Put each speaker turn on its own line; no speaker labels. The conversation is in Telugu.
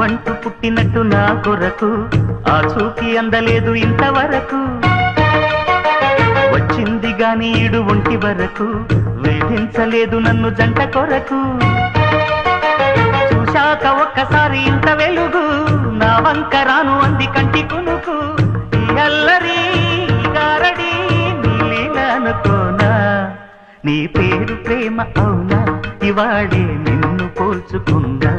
నువ్వంటూ పుట్టినట్టు నా కొరకు ఆ చూకి అందలేదు ఇంతవరకు వచ్చింది గాని ఈడు ఒంటి వరకు వేధించలేదు నన్ను జంట కొరకు చూశాక ఒక్కసారి ఇంత వెలుగు నా వంకరాను అంది కంటి కునుకు ఈ అల్లరి గారడి నీలేననుకోనా నీ పేరు ప్రేమ అవునా ఇవాడే నిన్ను పోల్చుకుందా